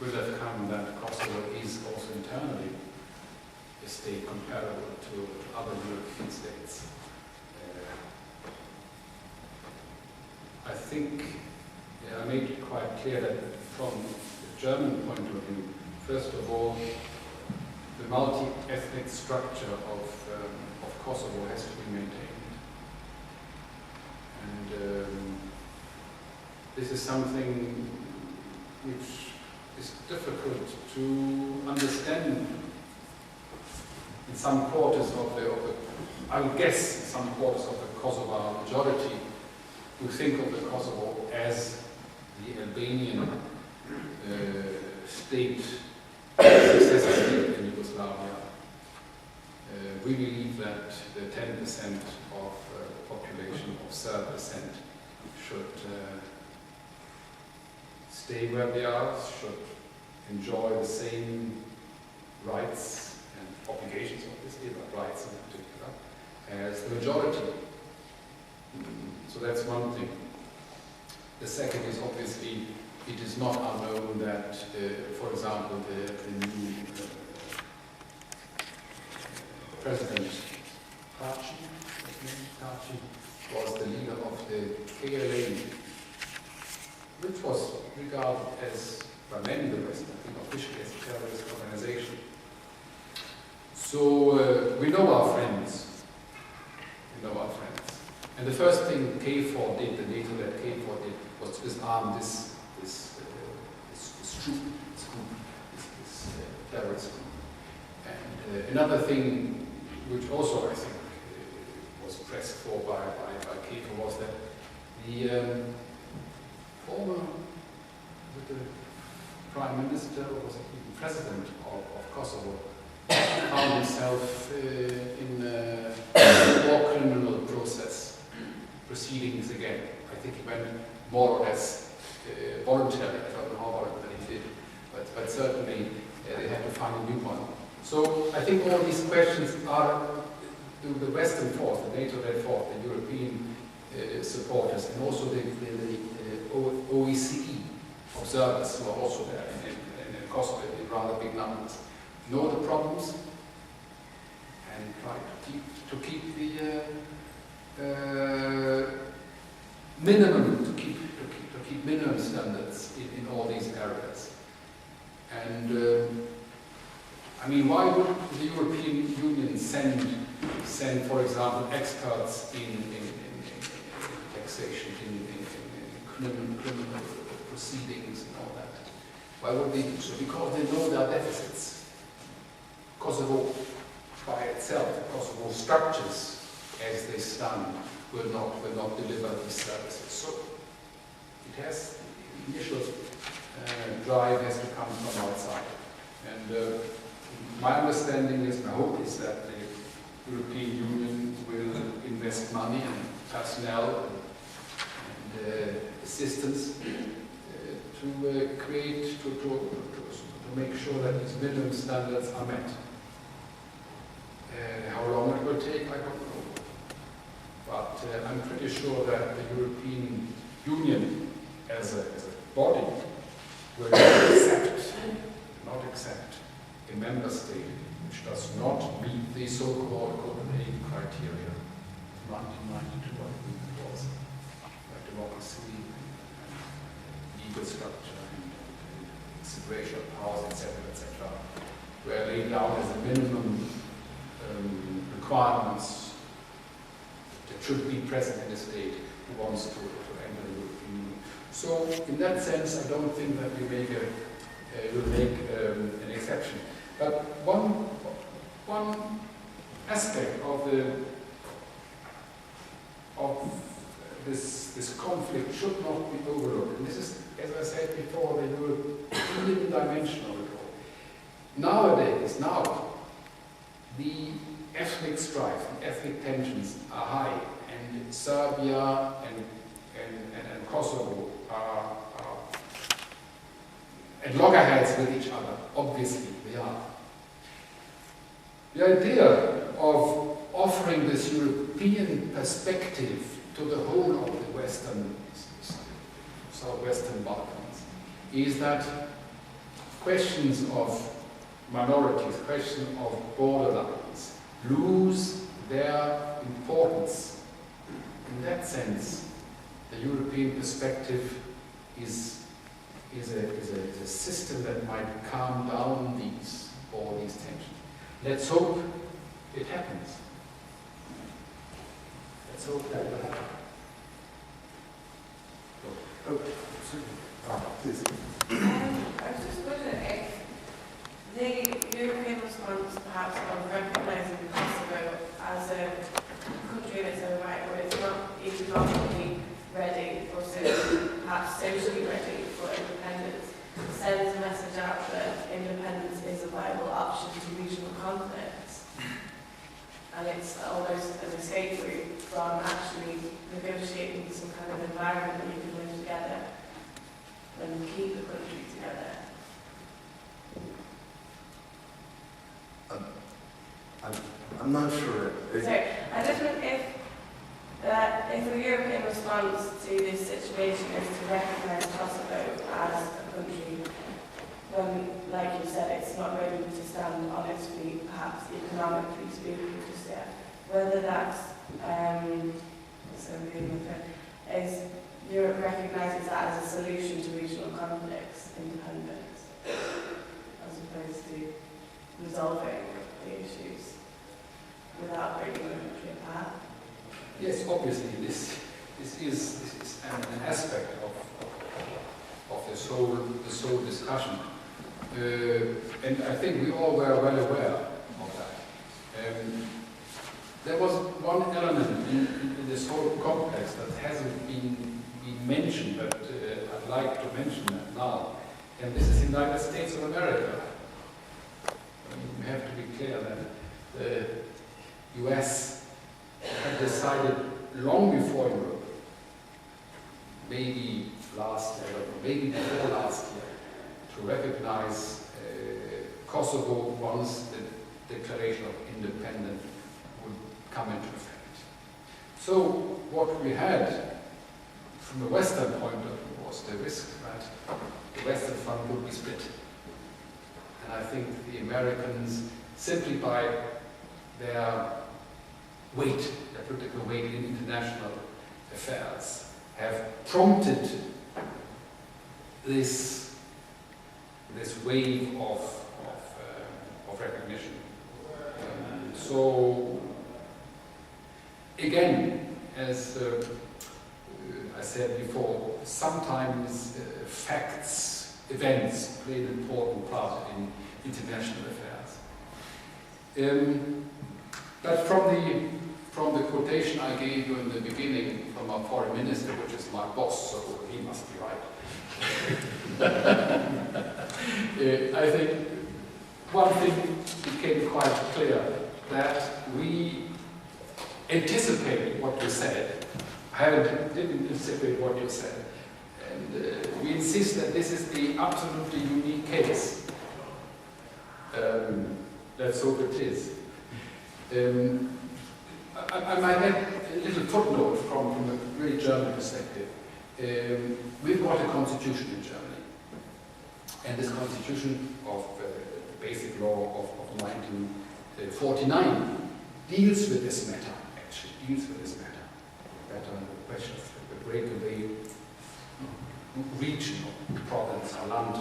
will have come that Kosovo is also internally a state comparable to other European states. I think I made it quite clear that from the German point of view, first of all, the multi-ethnic structure of Kosovo has to be maintained. And this is something which is difficult to understand in some quarters of the I would guess, some quarters of the Kosovar majority who think of the Kosovo as the Albanian state, successor state in Yugoslavia. We believe that the 10% of the population of Serb descent should stay where they are, should enjoy the same rights and obligations, obviously, but rights in particular, as the majority. So that's one thing. The second is obviously it is not unknown that, for example, the new President Taci was the leader of the KLA, which was regarded as, by many in the West, I think officially as a terrorist organization. So we know our friends. We know our friends. And the first thing KFOR did, the NATO-led KFOR did, was to disarm this terrorist group. And another thing, which also I think was pressed for by KFOR, was that the former Prime Minister, or was it even President of Kosovo, found himself in a war criminal process proceedings again. I think he went more or less voluntarily. I don't know how voluntarily he did, but certainly they had to find a new one. So I think all these questions are the Western force, the NATO-led force, the European supporters, and also the OECD observers who are also there in Kosovo in rather big numbers, know the problems and try to keep the minimum minimum standards in all these areas. And I mean, why would the European Union send, for example, experts in taxation, in criminal proceedings and all that? Why would they do so? Because they know their deficits. Kosovo by itself, the Kosovo structures as they stand will not deliver these services. So it has, the initial drive has to come from outside. And my understanding is, my hope is that the European Union will invest money and personnel and assistance to create, to make sure that these minimum standards are met. How long it will take, I don't know. But I'm pretty sure that the European Union as a body will not accept a member state which does not meet the so-called Copenhagen criteria of 1992, I think it was, like democracy, legal structure, and separation of powers, etc., were laid down as a minimum requirements that should be present in a state who wants to enter the European Union. So, in that sense, I don't think that we make an exception. But one aspect of this conflict should not be overlooked. And this is, as I said before, the European dimension of it all. Nowadays, the ethnic strife, the ethnic tensions are high, and Serbia and Kosovo are at loggerheads with each other. Obviously, they are. The idea of offering this European perspective to the whole of the southwestern Balkans is that questions of minorities, questions of borderlines, lose their importance. In that sense, the European perspective is a system that might calm down all these tensions. Let's hope it happens. Let's hope that will happen. Please. I was just wondering if the European response perhaps of recognising Kosovo as a country in its own right, where it's not economically ready or perhaps socially ready for independence, sends a message out that independence is a viable option to regional conflicts. And it's almost an escape route from actually negotiating some kind of environment that you can live together and keep the country together. I'm not sure. So I just wonder if the European response to this situation is to recognise Kosovo as a country when, like you said, it's not ready to stand on its feet, perhaps economically speaking, just yet. Whether that's is Europe recognises that as a solution to regional conflicts, independence, as opposed to resolving the issues without breaking the country apart. Yes, obviously, this is an aspect of this whole discussion, and I think we all were well aware of that. There was one element in this whole complex that hasn't been mentioned, but I'd like to mention that now, and this is the United States of America. We have to be clear that the US had decided long before Europe, maybe last year, or maybe before last year, to recognize Kosovo once the Declaration of Independence would come into effect. So what we had from the Western point of view was the risk that the Western Front would be split. And I think the Americans, simply by their weight, their political weight in international affairs, have prompted this wave of recognition. So again, as I said before, sometimes facts, events play an important part in international affairs. But from the quotation I gave you in the beginning from our foreign minister, which is my boss, so he must be right. I think one thing became quite clear, that we anticipated what you said. I didn't anticipate what you said. And we insist that this is the absolutely unique case. Let's hope it is. I might add a little footnote from a very German perspective. We've got a constitution in Germany. And this constitution of the basic law of 1949 deals with this matter, actually, deals with this matter. The question of the breakaway region or province or land